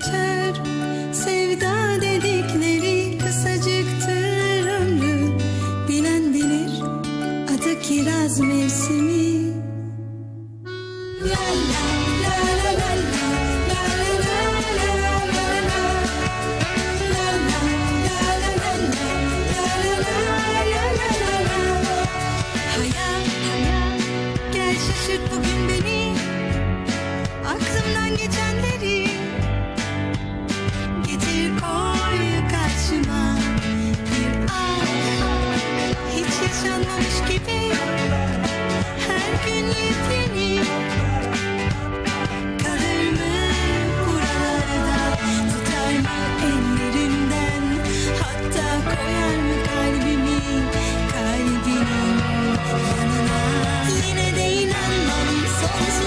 geçer. Sevda dedikleri kısacıktır ömrü. Bilen bilir adı kiraz mevsimi. La la la la la la, la la la la la la. La la la la la la, la la la la la. Hayat, gel şaşırt bugün beni. Aklımdan geçenleri getir koy karşıma. Bir an hiç yaşanmamış gibi. Her gün yepyeni. Kalır mı buralarda, tutar mı ellerimden, hatta koyar mı kalbimi kalbinin yanına. Yine de inanmam sonsuz